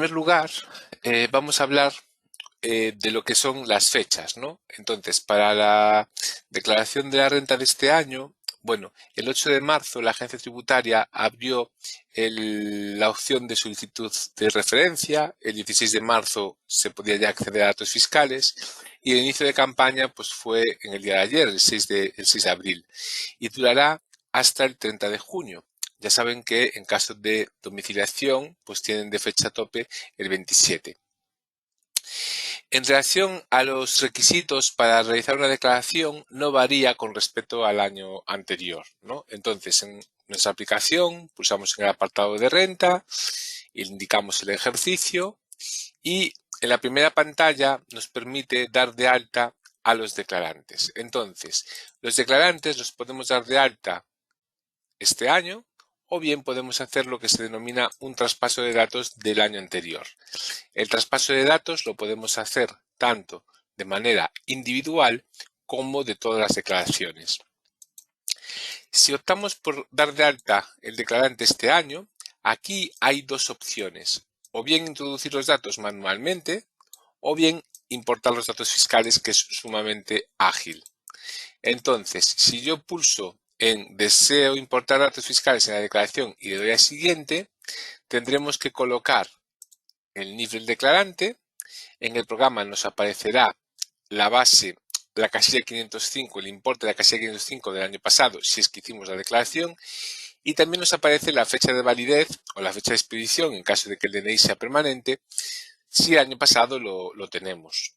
primer lugar, vamos a hablar de lo que son las fechas, ¿no? Entonces, para la declaración de la renta de este año, bueno, el 8 de marzo la agencia tributaria abrió la opción de solicitud de referencia, el 16 de marzo se podía ya acceder a datos fiscales y el inicio de campaña pues fue en el día de ayer, el 6 de abril, y durará hasta el 30 de junio. Ya saben que en caso de domiciliación pues tienen de fecha tope el 27. En relación a los requisitos para realizar una declaración, no varía con respecto al año anterior, ¿no? Entonces, en nuestra aplicación pulsamos en el apartado de renta, indicamos el ejercicio y en la primera pantalla nos permite dar de alta a los declarantes. Entonces, los declarantes los podemos dar de alta este año o bien podemos hacer lo que se denomina un traspaso de datos del año anterior. El traspaso de datos lo podemos hacer tanto de manera individual como de todas las declaraciones. Si optamos por dar de alta el declarante este año, aquí hay dos opciones. O bien introducir los datos manualmente o bien importar los datos fiscales, que es sumamente ágil. Entonces, si yo pulso en deseo importar datos fiscales en la declaración y le doy a siguiente, tendremos que colocar el NIF del declarante. En el programa nos aparecerá la base, la casilla 505, el importe de la casilla 505 del año pasado, si es que hicimos la declaración, y también nos aparece la fecha de validez o la fecha de expedición en caso de que el DNI sea permanente, si el año pasado lo tenemos.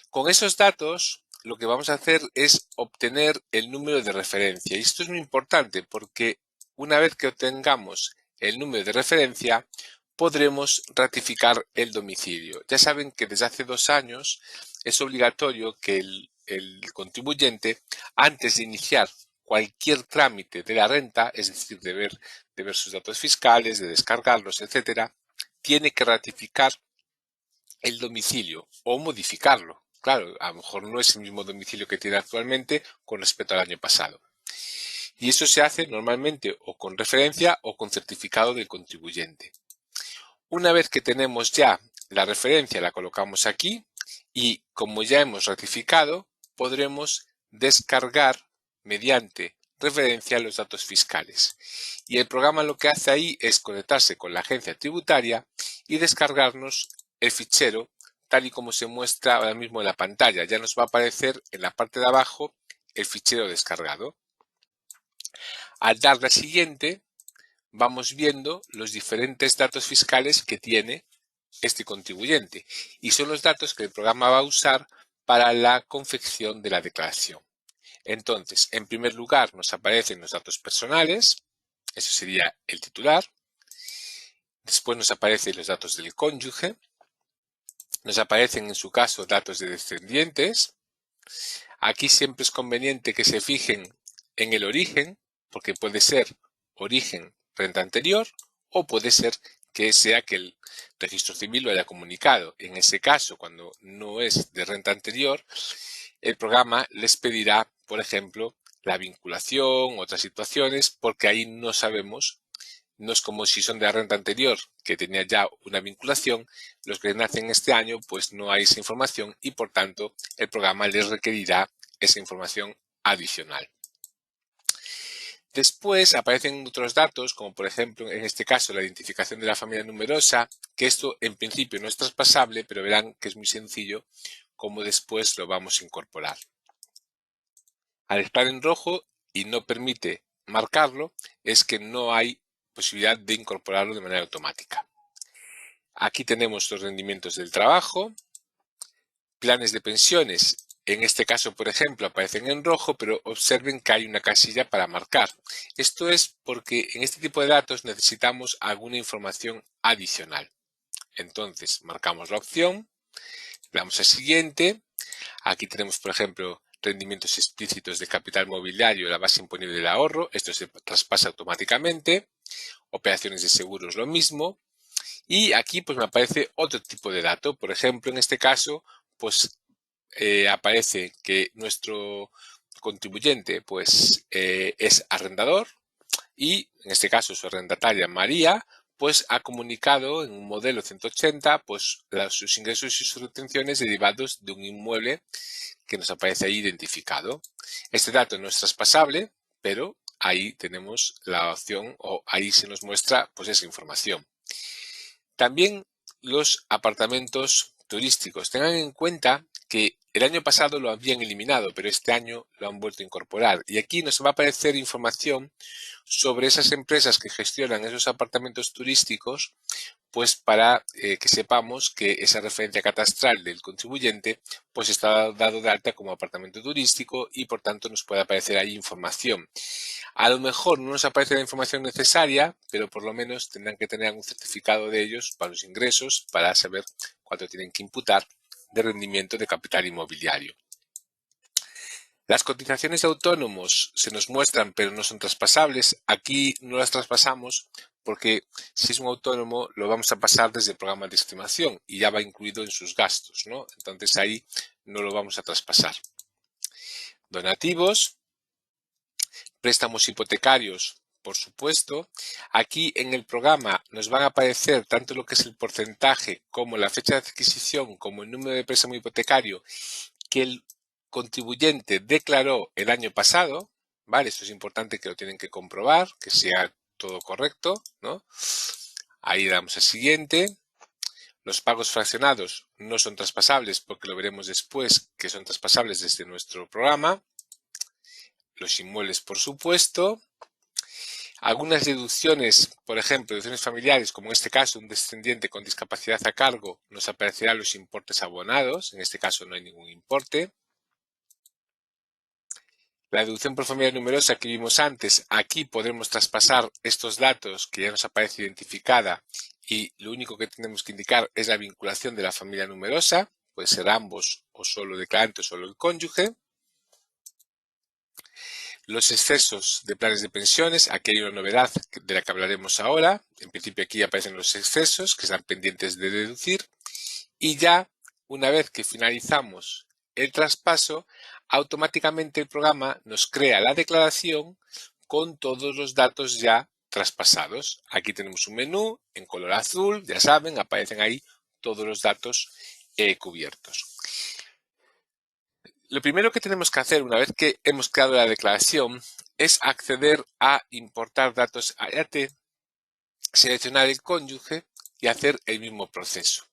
Con esos datos, lo que vamos a hacer es obtener el número de referencia. Y esto es muy importante porque una vez que obtengamos el número de referencia, podremos ratificar el domicilio. Ya saben que desde hace 2 años es obligatorio que el contribuyente, antes de iniciar cualquier trámite de la renta, es decir, de ver sus datos fiscales, de descargarlos, etcétera, tiene que ratificar el domicilio o modificarlo. Claro, a lo mejor no es el mismo domicilio que tiene actualmente con respecto al año pasado. Y eso se hace normalmente o con referencia o con certificado del contribuyente. Una vez que tenemos ya la referencia, la colocamos aquí y como ya hemos ratificado, podremos descargar mediante referencia los datos fiscales. Y el programa lo que hace ahí es conectarse con la agencia tributaria y descargarnos el fichero tal y como se muestra ahora mismo en la pantalla. Ya nos va a aparecer en la parte de abajo el fichero descargado. Al darle a siguiente, vamos viendo los diferentes datos fiscales que tiene este contribuyente y son los datos que el programa va a usar para la confección de la declaración. Entonces, en primer lugar nos aparecen los datos personales, eso sería el titular. Después nos aparecen los datos del cónyuge. Nos aparecen en su caso datos de descendientes. Aquí siempre es conveniente que se fijen en el origen, porque puede ser origen renta anterior o puede ser que sea que el registro civil lo haya comunicado. En ese caso, cuando no es de renta anterior, el programa les pedirá, por ejemplo, la vinculación, otras situaciones, porque ahí no sabemos. No es como si son de la renta anterior, que tenía ya una vinculación, los que nacen este año, pues no hay esa información y por tanto el programa les requerirá esa información adicional. Después aparecen otros datos, como por ejemplo, en este caso, la identificación de la familia numerosa, que esto en principio no es traspasable, pero verán que es muy sencillo como después lo vamos a incorporar. Al estar en rojo y no permite marcarlo, es que no hay posibilidad de incorporarlo de manera automática. Aquí tenemos los rendimientos del trabajo, planes de pensiones, en este caso por ejemplo aparecen en rojo, pero observen que hay una casilla para marcar. Esto es porque en este tipo de datos necesitamos alguna información adicional. Entonces marcamos la opción, le damos a siguiente, aquí tenemos por ejemplo rendimientos explícitos de capital mobiliario, la base imponible del ahorro, esto se traspasa automáticamente, operaciones de seguros lo mismo, y aquí pues me aparece otro tipo de dato, por ejemplo en este caso pues aparece que nuestro contribuyente pues es arrendador y en este caso su arrendataria María pues ha comunicado en un modelo 180 pues sus ingresos y sus retenciones derivados de un inmueble que nos aparece ahí identificado. Este dato no es traspasable, pero ahí tenemos la opción o ahí se nos muestra pues esa información. También los apartamentos turísticos. Tengan en cuenta que el año pasado lo habían eliminado, pero este año lo han vuelto a incorporar. Y aquí nos va a aparecer información sobre esas empresas que gestionan esos apartamentos turísticos, pues para que sepamos que esa referencia catastral del contribuyente pues está dado de alta como apartamento turístico y por tanto nos puede aparecer ahí información. A lo mejor no nos aparece la información necesaria, pero por lo menos tendrán que tener un certificado de ellos para los ingresos, para saber cuánto tienen que imputar de rendimiento de capital inmobiliario. Las cotizaciones de autónomos se nos muestran, pero no son traspasables. Aquí no las traspasamos porque si es un autónomo lo vamos a pasar desde el programa de estimación y ya va incluido en sus gastos, ¿no? Entonces ahí no lo vamos a traspasar. Donativos, préstamos hipotecarios, por supuesto. Aquí en el programa nos van a aparecer tanto lo que es el porcentaje como la fecha de adquisición como el número de préstamo hipotecario que el contribuyente declaró el año pasado, ¿vale? Esto es importante que lo tienen que comprobar, que sea todo correcto, ¿no? Ahí damos a siguiente. Los pagos fraccionados no son traspasables porque lo veremos después que son traspasables desde nuestro programa. Los inmuebles, por supuesto. Algunas deducciones, por ejemplo, deducciones familiares, como en este caso un descendiente con discapacidad a cargo, nos aparecerán los importes abonados. En este caso no hay ningún importe. La deducción por familia numerosa que vimos antes, aquí podremos traspasar estos datos que ya nos aparece identificada y lo único que tenemos que indicar es la vinculación de la familia numerosa, puede ser ambos o solo el declarante o solo el cónyuge. Los excesos de planes de pensiones, aquí hay una novedad de la que hablaremos ahora. En principio aquí aparecen los excesos que están pendientes de deducir y ya una vez que finalizamos el traspaso, automáticamente el programa nos crea la declaración con todos los datos ya traspasados. Aquí tenemos un menú en color azul, ya saben, aparecen ahí todos los datos cubiertos. Lo primero que tenemos que hacer una vez que hemos creado la declaración es acceder a importar datos AT, seleccionar el cónyuge y hacer el mismo proceso.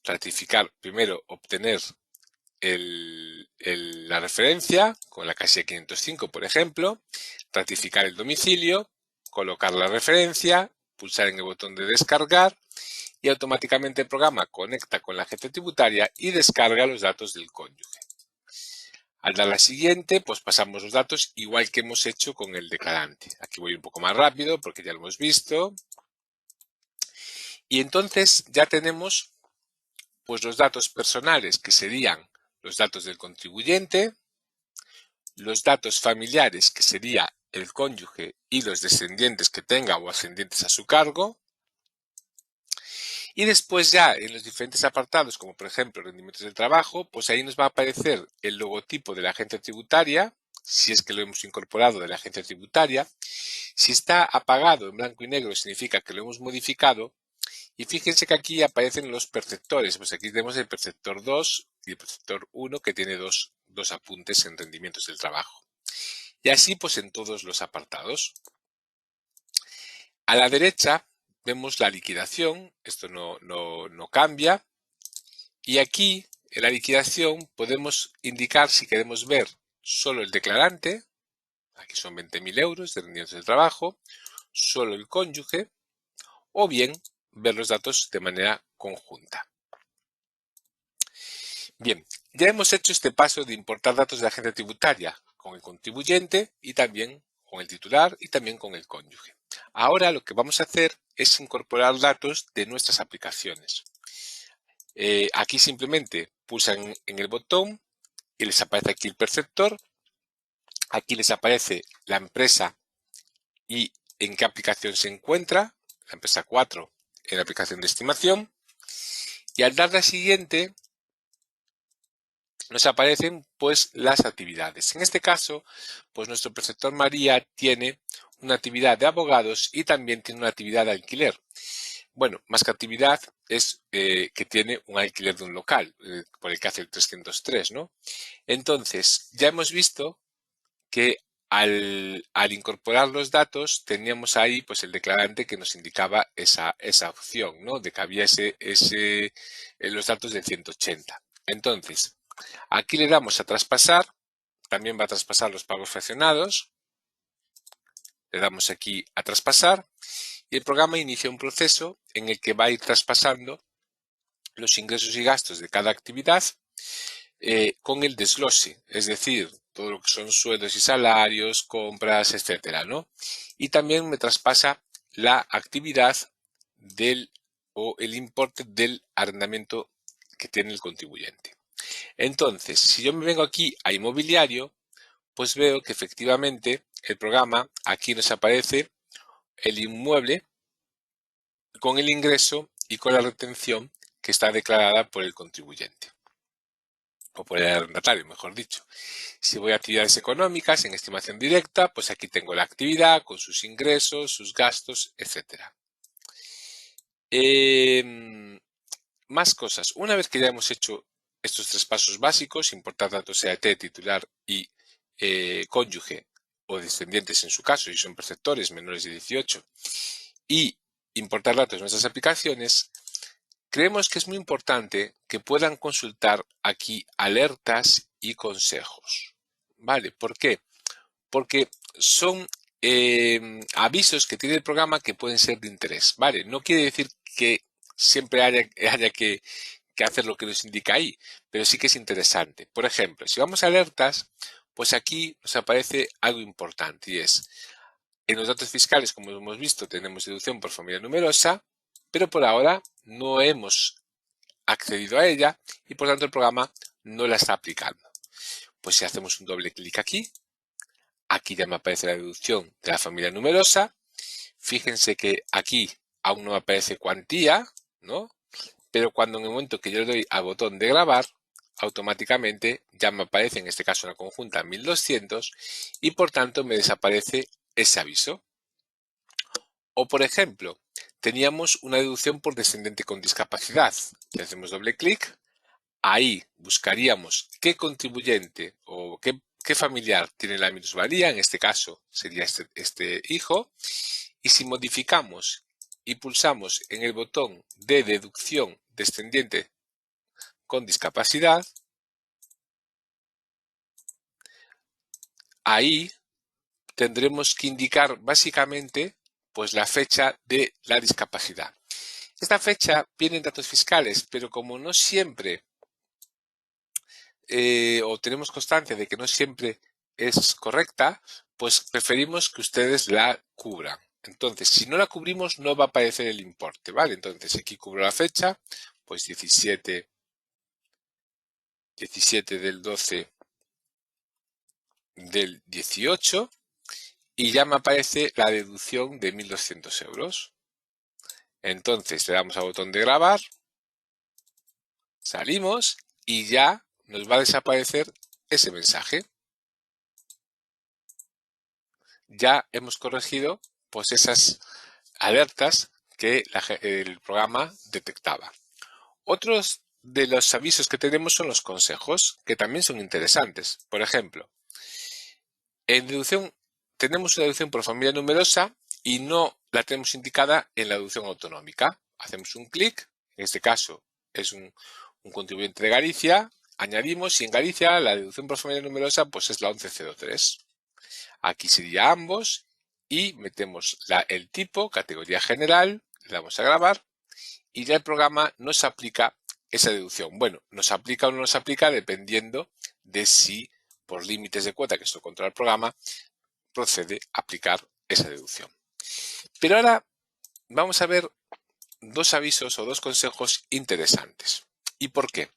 Ratificar, primero obtener la referencia con la casilla 505, por ejemplo, ratificar el domicilio, colocar la referencia, pulsar en el botón de descargar y automáticamente el programa conecta con la agencia tributaria y descarga los datos del cónyuge. Al dar la siguiente, pues pasamos los datos igual que hemos hecho con el declarante. Aquí voy un poco más rápido porque ya lo hemos visto. Y entonces ya tenemos pues los datos personales que serían los datos del contribuyente, los datos familiares que sería el cónyuge y los descendientes que tenga o ascendientes a su cargo. Y después ya en los diferentes apartados, como por ejemplo rendimientos del trabajo, pues ahí nos va a aparecer el logotipo de la agencia tributaria, si es que lo hemos incorporado de la agencia tributaria. Si está apagado en blanco y negro significa que lo hemos modificado. Y fíjense que aquí aparecen los perceptores. Pues aquí tenemos el perceptor 2 y el perceptor 1 que tiene dos apuntes en rendimientos del trabajo. Y así pues en todos los apartados. A la derecha vemos la liquidación, esto no cambia. Y aquí en la liquidación podemos indicar si queremos ver solo el declarante, aquí son 20.000 euros de rendimientos del trabajo, solo el cónyuge, o bien ver los datos de manera conjunta. Bien, ya hemos hecho este paso de importar datos de la agencia tributaria con el contribuyente y también con el titular y también con el cónyuge. Ahora lo que vamos a hacer es incorporar datos de nuestras aplicaciones. Aquí simplemente pulsan en el botón y les aparece aquí el perceptor. Aquí les aparece la empresa y en qué aplicación se encuentra, la empresa 4 en la aplicación de estimación. Y al dar la siguiente, nos aparecen pues las actividades. En este caso, pues nuestro perceptor María tiene una actividad de abogados y también tiene una actividad de alquiler. Bueno, más que actividad es que tiene un alquiler de un local, por el que hace el 303, ¿no? Entonces, ya hemos visto que al incorporar los datos teníamos ahí pues el declarante que nos indicaba esa opción, ¿no? De que había los datos del 180. Entonces, aquí le damos a traspasar, también va a traspasar los pagos fraccionados, le damos aquí a traspasar y el programa inicia un proceso en el que va a ir traspasando los ingresos y gastos de cada actividad con el desglose, es decir, todo lo que son sueldos y salarios, compras, etcétera, ¿no? Y también me traspasa la actividad o el importe del arrendamiento que tiene el contribuyente. Entonces, si yo me vengo aquí a inmobiliario, pues veo que efectivamente el programa aquí nos aparece el inmueble con el ingreso y con la retención que está declarada por el contribuyente. O por el arrendatario, mejor dicho. Si voy a actividades económicas en estimación directa, pues aquí tengo la actividad con sus ingresos, sus gastos, etc. Más cosas. Una vez que ya hemos hecho estos tres pasos básicos, importar datos SEAT, titular y cónyuge o descendientes en su caso, y son perceptores menores de 18, y importar datos de nuestras aplicaciones, creemos que es muy importante que puedan consultar aquí alertas y consejos. ¿Vale? ¿Por qué? Porque son avisos que tiene el programa que pueden ser de interés. ¿Vale? No quiere decir que siempre haya que hacer lo que nos indica ahí, pero sí que es interesante. Por ejemplo, si vamos a alertas, pues aquí nos aparece algo importante y es, en los datos fiscales, como hemos visto, tenemos deducción por familia numerosa, pero por ahora no hemos accedido a ella y por tanto el programa no la está aplicando. Pues si hacemos un doble clic aquí ya me aparece la deducción de la familia numerosa. Fíjense que aquí aún no me aparece cuantía, ¿no? Pero cuando en el momento que yo le doy al botón de grabar, automáticamente ya me aparece en este caso una conjunta 1200 y por tanto me desaparece ese aviso. O por ejemplo, teníamos una deducción por descendiente con discapacidad. Le hacemos doble clic. Ahí buscaríamos qué contribuyente o qué familiar tiene la minusvalía, en este caso sería este hijo, y si modificamos y pulsamos en el botón de deducción descendiente con discapacidad, ahí tendremos que indicar básicamente pues la fecha de la discapacidad. Esta fecha viene en datos fiscales, pero como no siempre o tenemos constancia de que no siempre es correcta, pues preferimos que ustedes la cubran. Entonces, si no la cubrimos, no va a aparecer el importe, ¿vale? Entonces, aquí cubro la fecha, pues 17 del 12 del 18 y ya me aparece la deducción de 1.200 euros. Entonces, le damos al botón de grabar, salimos y ya nos va a desaparecer ese mensaje. Ya hemos corregido pues esas alertas que el programa detectaba. Otros de los avisos que tenemos son los consejos, que también son interesantes. Por ejemplo, en deducción tenemos una deducción por familia numerosa y no la tenemos indicada en la deducción autonómica. Hacemos un clic, en este caso es un contribuyente de Galicia, añadimos y en Galicia la deducción por familia numerosa pues es la 1103. Aquí sería ambos y metemos el tipo, categoría general, le damos a grabar y ya el programa nos aplica esa deducción. Bueno, nos aplica o no nos aplica dependiendo de si por límites de cuota que esto controla el programa procede a aplicar esa deducción. Pero ahora vamos a ver dos avisos o dos consejos interesantes. ¿Y por qué?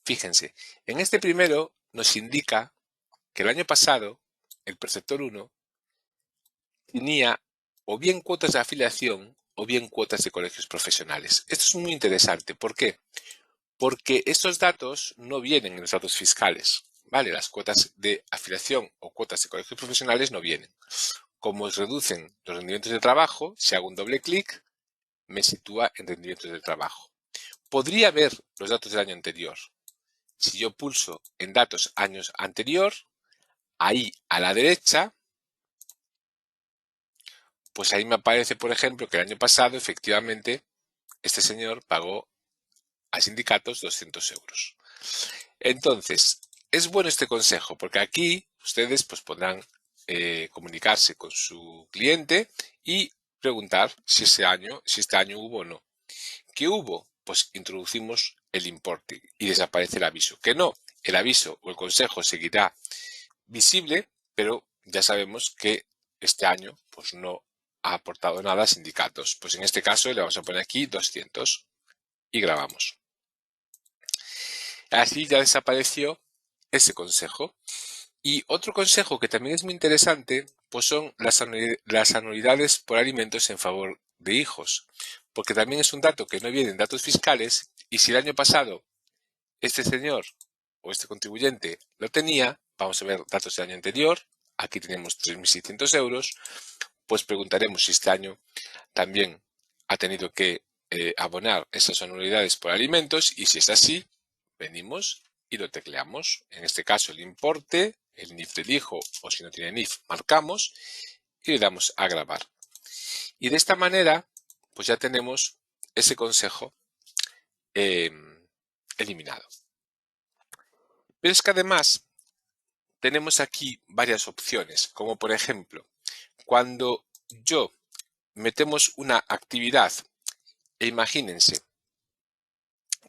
Fíjense, en este primero nos indica que el año pasado el perceptor 1 tenía o bien cuotas de afiliación o bien cuotas de colegios profesionales. Esto es muy interesante. ¿Por qué? Porque estos datos no vienen en los datos fiscales. ¿Vale? Las cuotas de afiliación o cuotas de colegios profesionales no vienen. como reducen los rendimientos de trabajo, si hago un doble clic, me sitúa en rendimientos de trabajo. Podría ver los datos del año anterior. Si yo pulso en datos años anterior, ahí a la derecha, pues ahí me aparece, por ejemplo, que el año pasado, efectivamente, este señor pagó a sindicatos 200 euros. Entonces, es bueno este consejo, porque aquí ustedes pues podrán comunicarse con su cliente y preguntar si este año hubo o no. ¿Qué hubo? Pues introducimos el importe y desaparece el aviso. Que no, el aviso o el consejo seguirá visible, pero ya sabemos que este año pues no ha aportado nada a sindicatos. Pues en este caso le vamos a poner aquí 200 y grabamos. Así ya desapareció ese consejo. Y otro consejo que también es muy interesante, pues son las anualidades por alimentos en favor de hijos, porque también es un dato que no viene en datos fiscales y si el año pasado este señor o este contribuyente lo tenía, vamos a ver datos del año anterior, aquí tenemos 3.600 euros, pues preguntaremos si este año también ha tenido que abonar esas anualidades por alimentos y si es así, venimos y lo tecleamos. En este caso el importe, el NIF del hijo o si no tiene NIF, marcamos y le damos a grabar. Y de esta manera, pues ya tenemos ese consejo eliminado. Pero es que además tenemos aquí varias opciones, como por ejemplo, cuando metemos una actividad e imagínense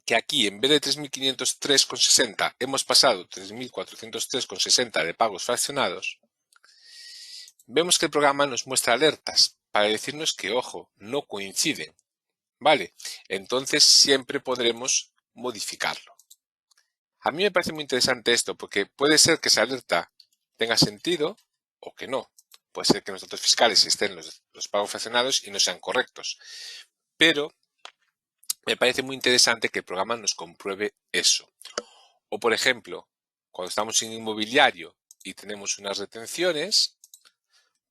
que aquí en vez de 3.503,60 hemos pasado 3.403,60 de pagos fraccionados, vemos que el programa nos muestra alertas para decirnos que, ojo, no coinciden, ¿vale? Entonces siempre podremos modificarlo. A mí me parece muy interesante esto porque puede ser que esa alerta tenga sentido o que no. Puede ser que en los datos fiscales estén los pagos fraccionados y no sean correctos. Pero me parece muy interesante que el programa nos compruebe eso. O, por ejemplo, cuando estamos en inmobiliario y tenemos unas retenciones,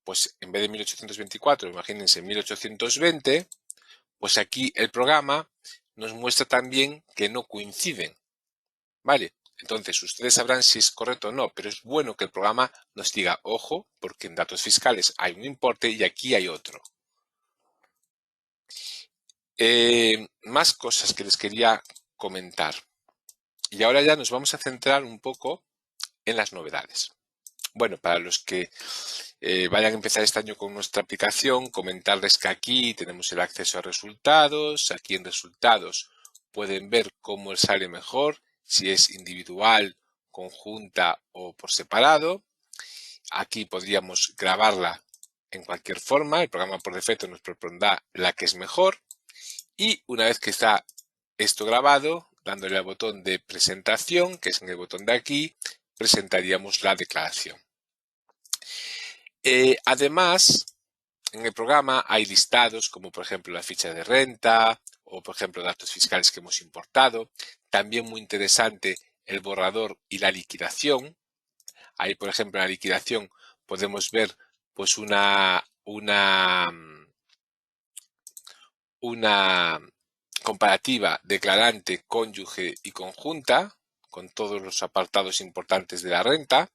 pues en vez de 1824, imagínense 1820, pues aquí el programa nos muestra también que no coinciden. ¿Vale? Entonces, ustedes sabrán si es correcto o no, pero es bueno que el programa nos diga, ojo, porque en datos fiscales hay un importe y aquí hay otro. Más cosas que les quería comentar. Y ahora ya nos vamos a centrar un poco en las novedades. Bueno, para los que vayan a empezar este año con nuestra aplicación, comentarles que aquí tenemos el acceso a resultados. Aquí en resultados pueden ver cómo sale mejor, si es individual, conjunta o por separado. Aquí podríamos grabarla en cualquier forma. El programa por defecto nos propondrá la que es mejor. Y una vez que está esto grabado, dándole al botón de presentación, que es en el botón de aquí, presentaríamos la declaración. Además, en el programa hay listados como por ejemplo la ficha de renta o por ejemplo datos fiscales que hemos importado. También muy interesante el borrador y la liquidación. Ahí por ejemplo en la liquidación podemos ver pues una comparativa declarante, cónyuge y conjunta con todos los apartados importantes de la renta.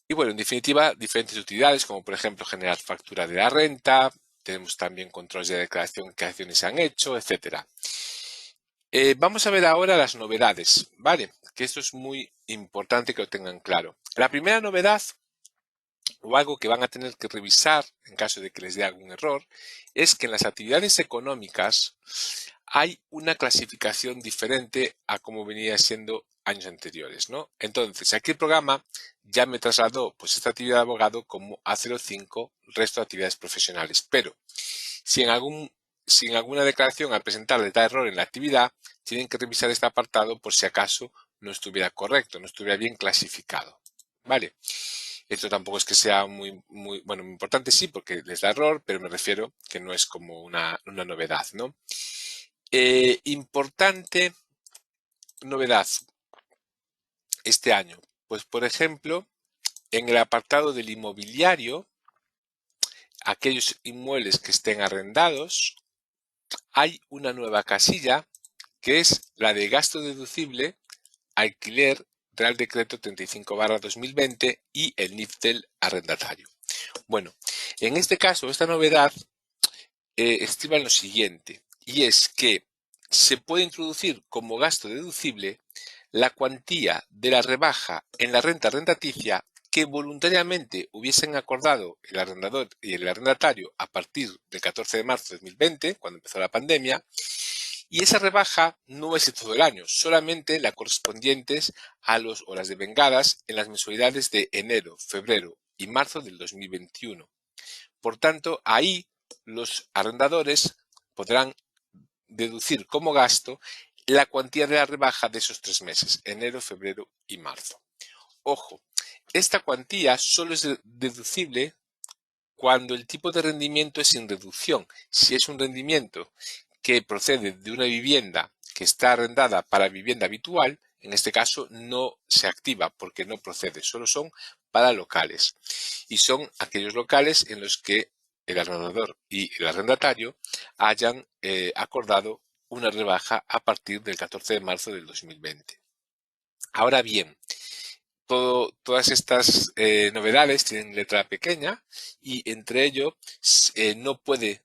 Y bueno, en definitiva, diferentes utilidades como por ejemplo generar factura de la renta, tenemos también controles de declaración, qué acciones se han hecho, etc. Vamos a ver ahora las novedades, ¿vale? Que esto es muy importante que lo tengan claro. La primera novedad o algo que van a tener que revisar en caso de que les dé algún error es que en las actividades económicas hay una clasificación diferente a como venía siendo años anteriores, ¿no? Entonces, aquí el programa ya me trasladó pues esta actividad de abogado como A05, resto de actividades profesionales. Pero si en alguna declaración al presentar les da error en la actividad, tienen que revisar este apartado por si acaso no estuviera correcto, no estuviera bien clasificado. ¿Vale? Esto tampoco es que sea muy importante, sí, porque les da error, pero me refiero que no es como una novedad, ¿no? Importante novedad este año. Pues, por ejemplo, en el apartado del inmobiliario, aquellos inmuebles que estén arrendados, hay una nueva casilla que es la de gasto deducible, alquiler, Real Decreto 35/2020 y el NIF del arrendatario. Bueno, en este caso, esta novedad estriba en lo siguiente, y es que se puede introducir como gasto deducible la cuantía de la rebaja en la renta arrendaticia que voluntariamente hubiesen acordado el arrendador y el arrendatario a partir del 14 de marzo de 2020, cuando empezó la pandemia, y esa rebaja no es de todo el año, solamente la correspondientes a los horas devengadas en las mensualidades de enero, febrero y marzo del 2021. Por tanto, ahí los arrendadores podrán deducir como gasto la cuantía de la rebaja de esos 3 meses, enero, febrero y marzo. Ojo, esta cuantía solo es deducible cuando el tipo de rendimiento es sin reducción. Si es un rendimiento que procede de una vivienda que está arrendada para vivienda habitual, en este caso no se activa porque no procede, solo son para locales. Y son aquellos locales en los que el arrendador y el arrendatario hayan acordado una rebaja a partir del 14 de marzo del 2020. Ahora bien, todas estas novedades tienen letra pequeña y entre ello no puede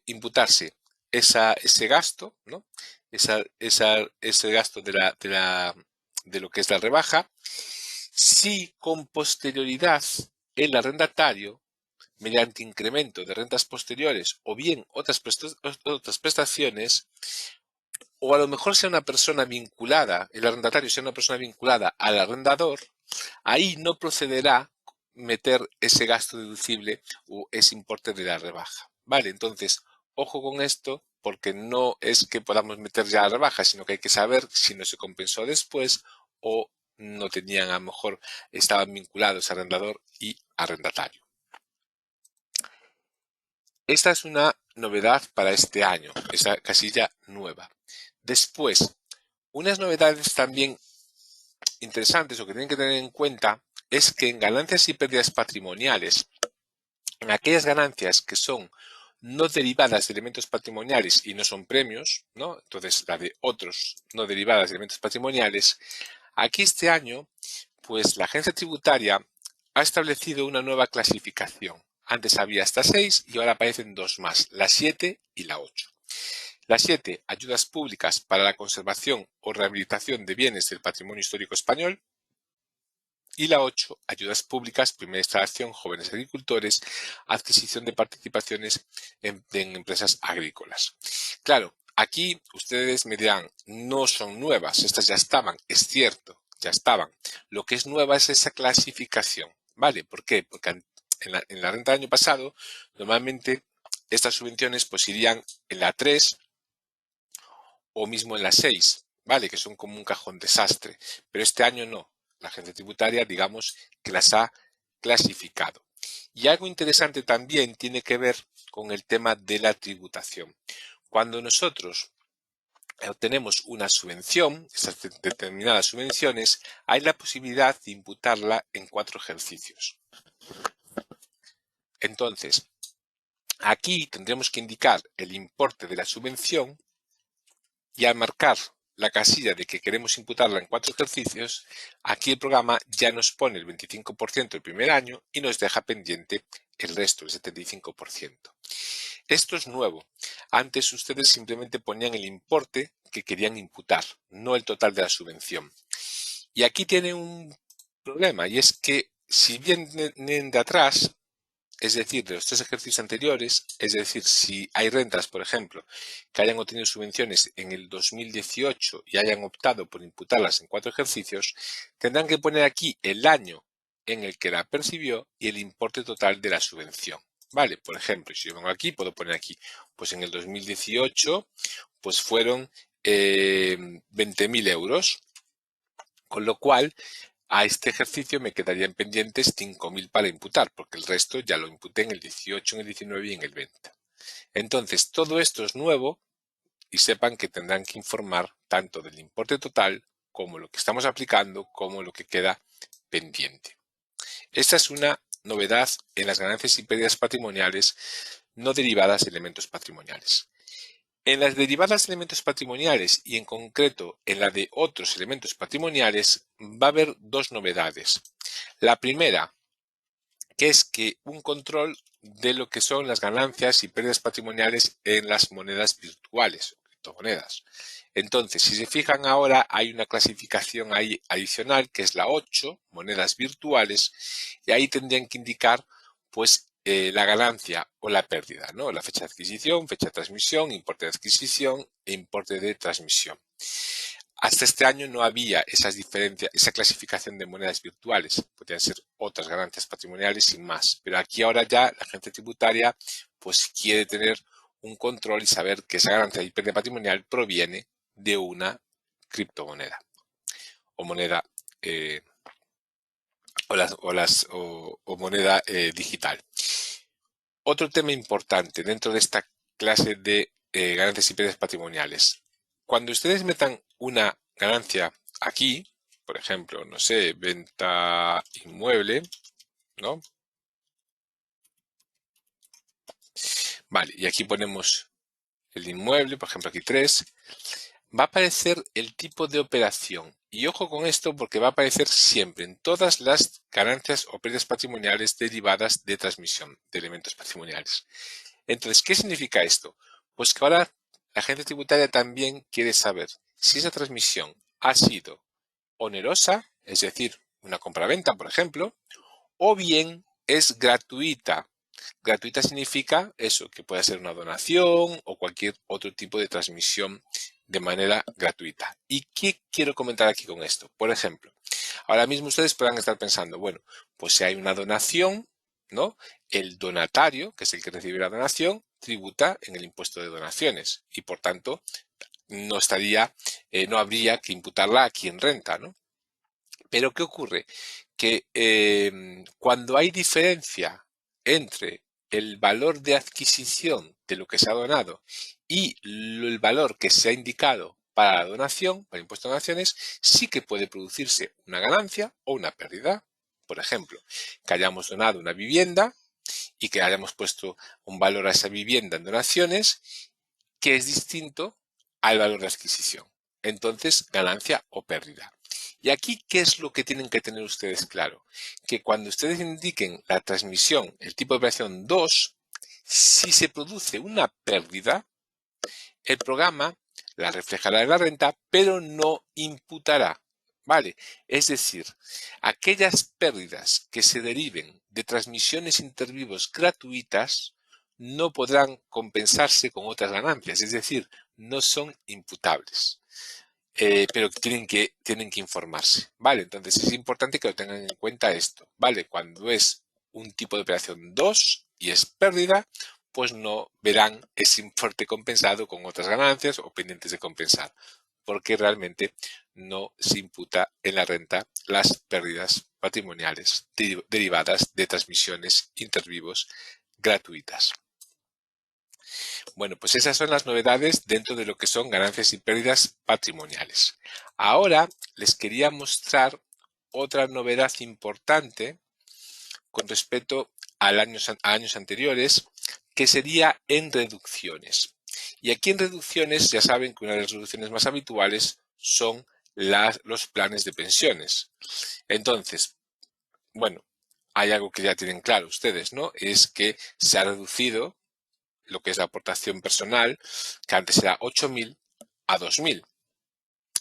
imputarse ese gasto, ¿no? Ese gasto de lo que es la rebaja, si con posterioridad el arrendatario, mediante incremento de rentas posteriores o bien otras prestaciones, o a lo mejor sea una persona vinculada, el arrendatario sea una persona vinculada al arrendador, ahí no procederá meter ese gasto deducible o ese importe de la rebaja. Vale, entonces, ojo con esto, porque no es que podamos meter ya la rebaja, sino que hay que saber si no se compensó después o no tenían, a lo mejor estaban vinculados arrendador y arrendatario. Esta es una novedad para este año, esa casilla nueva. Después, unas novedades también interesantes o que tienen que tener en cuenta es que en ganancias y pérdidas patrimoniales, en aquellas ganancias que son no derivadas de elementos patrimoniales y no son premios, ¿no? Entonces la de otros no derivadas de elementos patrimoniales, aquí este año, pues la agencia tributaria ha establecido una nueva clasificación. Antes había hasta 6 y ahora aparecen 2 más, la 7 y la 8. La 7, ayudas públicas para la conservación o rehabilitación de bienes del patrimonio histórico español. Y la 8, ayudas públicas, primera instalación, jóvenes agricultores, adquisición de participaciones en empresas agrícolas. Claro, aquí ustedes me dirán, no son nuevas, estas ya estaban, es cierto, ya estaban. Lo que es nueva es esa clasificación, ¿vale? ¿Por qué? Porque en la renta del año pasado, normalmente estas subvenciones pues irían en la 3 o mismo en la 6, ¿vale? Que son como un cajón desastre. Pero este año no. La agencia tributaria, digamos, que las ha clasificado. Y algo interesante también tiene que ver con el tema de la tributación. Cuando nosotros obtenemos una subvención, esas determinadas subvenciones, hay la posibilidad de imputarla en 4 ejercicios. Entonces, aquí tendremos que indicar el importe de la subvención y al marcar la casilla de que queremos imputarla en 4 ejercicios, aquí el programa ya nos pone el 25% el primer año y nos deja pendiente el resto, el 75%. Esto es nuevo. Antes ustedes simplemente ponían el importe que querían imputar, no el total de la subvención. Y aquí tiene un problema, y es que si vienen de atrás, es decir, de los 3 ejercicios anteriores, es decir, si hay rentas, por ejemplo, que hayan obtenido subvenciones en el 2018 y hayan optado por imputarlas en 4 ejercicios, tendrán que poner aquí el año en el que la percibió y el importe total de la subvención. Vale, por ejemplo, si yo vengo aquí, puedo poner aquí, pues en el 2018, pues fueron 20.000 euros, con lo cual a este ejercicio me quedarían pendientes 5.000 para imputar, porque el resto ya lo imputé en el 18, en el 19 y en el 20. Entonces, todo esto es nuevo y sepan que tendrán que informar tanto del importe total como lo que estamos aplicando, como lo que queda pendiente. Esta es una novedad en las ganancias y pérdidas patrimoniales no derivadas de elementos patrimoniales. En las derivadas de elementos patrimoniales y en concreto en la de otros elementos patrimoniales va a haber dos novedades. La primera, que es que un control de lo que son las ganancias y pérdidas patrimoniales en las monedas virtuales, criptomonedas. Entonces, si se fijan ahora, hay una clasificación ahí adicional que es la 8, monedas virtuales, y ahí tendrían que indicar pues la ganancia o la pérdida, ¿no? La fecha de adquisición, fecha de transmisión, importe de adquisición e importe de transmisión. Hasta este año no había esas diferencias, esa clasificación de monedas virtuales. Podrían ser otras ganancias patrimoniales sin más. Pero aquí ahora ya la agencia tributaria pues quiere tener un control y saber que esa ganancia y pérdida patrimonial proviene de una criptomoneda o moneda o moneda digital. Otro tema importante dentro de esta clase de ganancias y pérdidas patrimoniales. Cuando ustedes metan una ganancia aquí, por ejemplo, no sé, venta inmueble, ¿no? Vale, y aquí ponemos el inmueble, por ejemplo aquí 3, va a aparecer el tipo de operación. Y ojo con esto porque va a aparecer siempre en todas las ganancias o pérdidas patrimoniales derivadas de transmisión de elementos patrimoniales. Entonces, ¿qué significa esto? Pues que ahora la agencia tributaria también quiere saber si esa transmisión ha sido onerosa, es decir, una compraventa, por ejemplo, o bien es gratuita. Gratuita significa eso, que puede ser una donación o cualquier otro tipo de transmisión de manera gratuita. ¿Y qué quiero comentar aquí con esto? Por ejemplo, ahora mismo ustedes podrán estar pensando, bueno, pues si hay una donación, ¿no? El donatario, que es el que recibe la donación, tributa en el impuesto de donaciones y por tanto no no habría que imputarla a quien renta, ¿no? Pero ¿qué ocurre? Que cuando hay diferencia entre el valor de adquisición de lo que se ha donado y el valor que se ha indicado para la donación, para el impuesto de donaciones, sí que puede producirse una ganancia o una pérdida. Por ejemplo, que hayamos donado una vivienda y que hayamos puesto un valor a esa vivienda en donaciones que es distinto al valor de adquisición. Entonces, ganancia o pérdida. Y aquí, ¿qué es lo que tienen que tener ustedes claro? Que cuando ustedes indiquen la transmisión, el tipo de operación 2, si se produce una pérdida, el programa la reflejará en la renta, pero no imputará. ¿Vale? Es decir, aquellas pérdidas que se deriven de transmisiones intervivos gratuitas no podrán compensarse con otras ganancias, es decir, no son imputables. Pero tienen que informarse, ¿vale? Entonces es importante que lo tengan en cuenta esto, ¿vale? Cuando es un tipo de operación 2 y es pérdida, pues no verán ese importe compensado con otras ganancias o pendientes de compensar, porque realmente no se imputa en la renta las pérdidas patrimoniales derivadas de transmisiones intervivos gratuitas. Bueno, pues esas son las novedades dentro de lo que son ganancias y pérdidas patrimoniales. Ahora les quería mostrar otra novedad importante con respecto a años anteriores, que sería en reducciones. Y aquí en reducciones ya saben que una de las reducciones más habituales son los planes de pensiones. Entonces, bueno, hay algo que ya tienen claro ustedes, ¿no? Es que se ha reducido lo que es la aportación personal, que antes era 8.000 a 2.000.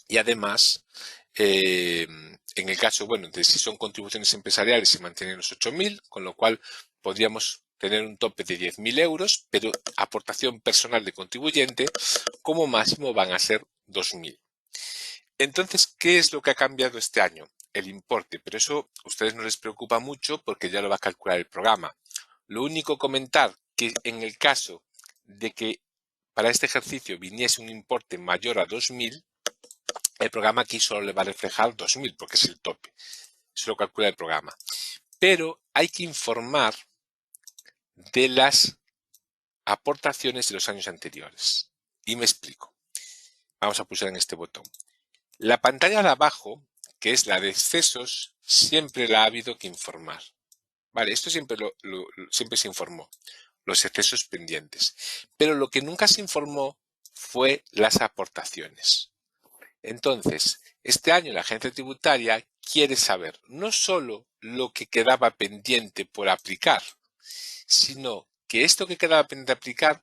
Y además, en el caso, bueno, de si son contribuciones empresariales se mantienen los 8.000, con lo cual podríamos tener un tope de 10.000 euros, pero aportación personal de contribuyente como máximo van a ser 2.000. Entonces, ¿qué es lo que ha cambiado este año? El importe, pero eso a ustedes no les preocupa mucho porque ya lo va a calcular el programa. Lo único comentar que en el caso de que para este ejercicio viniese un importe mayor a 2.000, el programa aquí solo le va a reflejar 2.000 porque es el tope. Eso lo calcula el programa. Pero hay que informar de las aportaciones de los años anteriores. Y me explico. Vamos a pulsar en este botón. La pantalla de abajo, que es la de excesos, siempre la ha habido que informar. Vale, esto siempre, siempre se informó, los excesos pendientes. Pero lo que nunca se informó fue las aportaciones. Entonces, este año la agencia tributaria quiere saber no solo lo que quedaba pendiente por aplicar, sino que esto que quedaba pendiente de aplicar,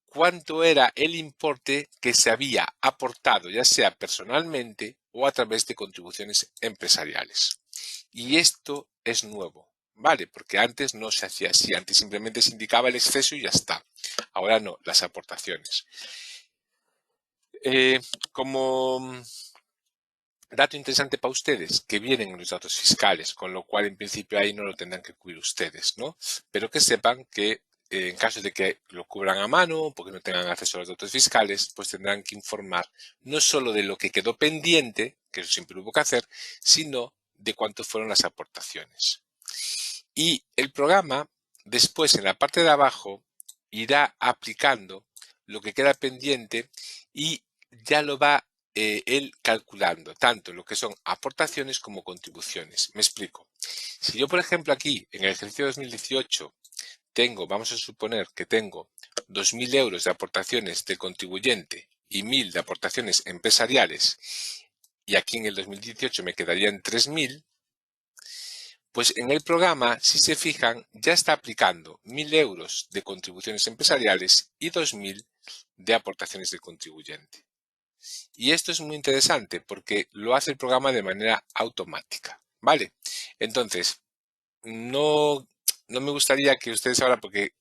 cuánto era el importe que se había aportado, ya sea personalmente o a través de contribuciones empresariales. Y esto es nuevo, ¿vale? Porque antes no se hacía así, antes simplemente se indicaba el exceso y ya está. Ahora no, las aportaciones. Como dato interesante para ustedes, que vienen en los datos fiscales, con lo cual en principio ahí no lo tendrán que cubrir ustedes, ¿no? Pero que sepan que en caso de que lo cubran a mano, porque no tengan acceso a los datos fiscales, pues tendrán que informar no solo de lo que quedó pendiente, que eso siempre hubo que hacer, sino de cuánto fueron las aportaciones. Y el programa, después en la parte de abajo, irá aplicando lo que queda pendiente y ya lo va él calculando, tanto lo que son aportaciones como contribuciones. Me explico. Si yo, por ejemplo, aquí en el ejercicio 2018 tengo, vamos a suponer que tengo 2.000 euros de aportaciones del contribuyente y 1.000 de aportaciones empresariales, y aquí en el 2018 me quedarían 3.000, pues en el programa, si se fijan, ya está aplicando 1.000 euros de contribuciones empresariales y 2.000 de aportaciones del contribuyente. Y esto es muy interesante porque lo hace el programa de manera automática, ¿vale? Entonces, no me gustaría que ustedes ahora, porque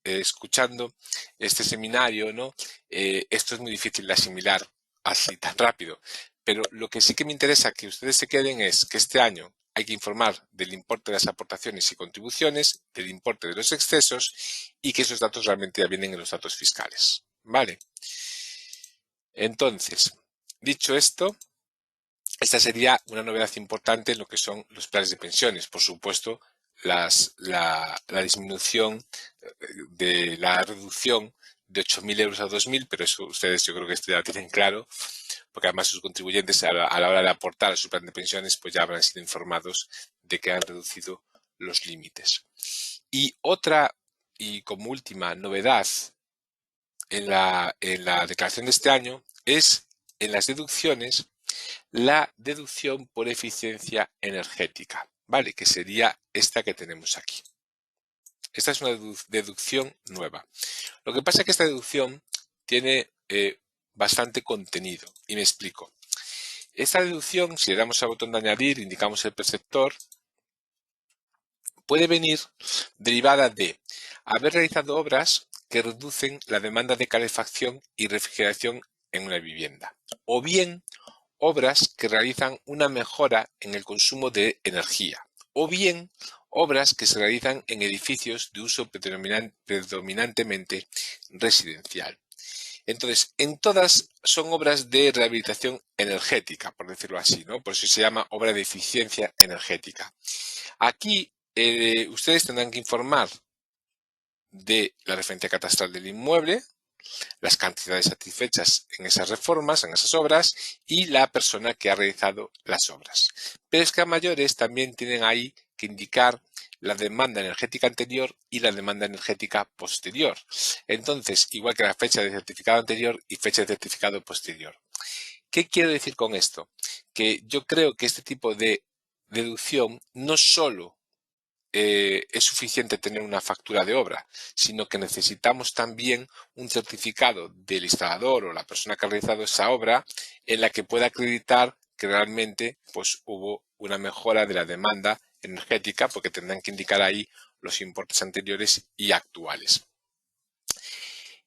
escuchando este seminario, ¿no? Esto es muy difícil de asimilar así tan rápido. Pero lo que sí que me interesa que ustedes se queden es que este año hay que informar del importe de las aportaciones y contribuciones, del importe de los excesos y que esos datos realmente ya vienen en los datos fiscales. ¿Vale? Entonces, dicho esto, esta sería una novedad importante en lo que son los planes de pensiones. Por supuesto, la disminución de la reducción de 8.000 euros a 2.000, pero eso ustedes yo creo que esto ya lo tienen claro, porque además sus contribuyentes a la hora de aportar a su plan de pensiones pues ya habrán sido informados de que han reducido los límites. Y otra, y como última novedad en la declaración de este año es en las deducciones la deducción por eficiencia energética, ¿vale? Que sería esta que tenemos aquí. Esta es una deducción nueva. Lo que pasa es que esta deducción tiene bastante contenido y me explico. Esta deducción, si le damos al botón de añadir, indicamos el perceptor, puede venir derivada de haber realizado obras que reducen la demanda de calefacción y refrigeración en una vivienda, o bien obras que realizan una mejora en el consumo de energía, o bien obras que se realizan en edificios de uso predominantemente residencial. Entonces, en todas son obras de rehabilitación energética, por decirlo así, ¿no? Por eso se llama obra de eficiencia energética. Aquí ustedes tendrán que informar de la referencia catastral del inmueble, las cantidades satisfechas en esas reformas, en esas obras, y la persona que ha realizado las obras. Pero es que a mayores también tienen ahí que indicar la demanda energética anterior y la demanda energética posterior. Entonces, igual que la fecha de certificado anterior y fecha de certificado posterior. ¿Qué quiero decir con esto? Que yo creo que este tipo de deducción no solo es suficiente tener una factura de obra, sino que necesitamos también un certificado del instalador o la persona que ha realizado esa obra en la que pueda acreditar que realmente pues, hubo una mejora de la demanda energética, porque tendrán que indicar ahí los importes anteriores y actuales.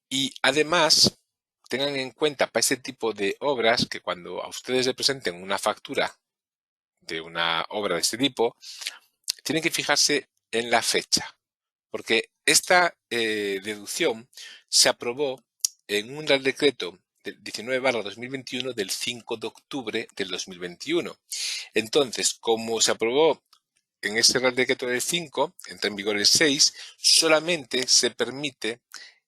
Y además, tengan en cuenta para este tipo de obras que cuando a ustedes les presenten una factura de una obra de este tipo, tienen que fijarse en la fecha, porque esta deducción se aprobó en un Real Decreto del 19/2021 del 5 de octubre del 2021. Entonces, como se aprobó en ese Real Decreto del 5, entra en vigor el 6, solamente se permite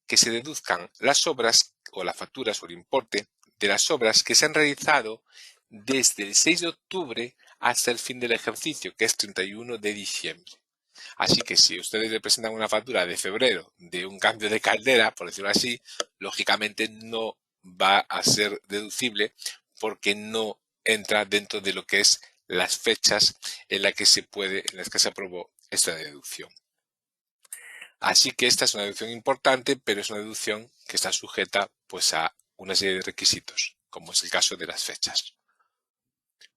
que se deduzcan las obras o las facturas o el importe de las obras que se han realizado desde el 6 de octubre hasta el fin del ejercicio, que es 31 de diciembre. Así que si ustedes le presentan una factura de febrero de un cambio de caldera, por decirlo así, lógicamente no va a ser deducible porque no entra dentro de lo que es las fechas en las que se aprobó esta deducción. Así que esta es una deducción importante, pero es una deducción que está sujeta pues a una serie de requisitos, como es el caso de las fechas.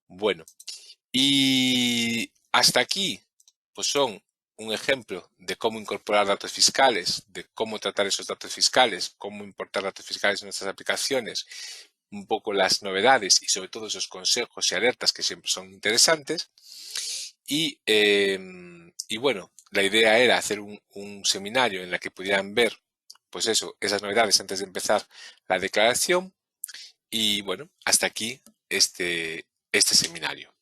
Bueno, y hasta aquí pues son un ejemplo de cómo incorporar datos fiscales, de cómo tratar esos datos fiscales, cómo importar datos fiscales en nuestras aplicaciones, un poco las novedades y sobre todo esos consejos y alertas que siempre son interesantes. Y bueno, la idea era hacer un seminario en el que pudieran ver, pues eso, esas novedades antes de empezar la declaración. Y bueno, hasta aquí este seminario.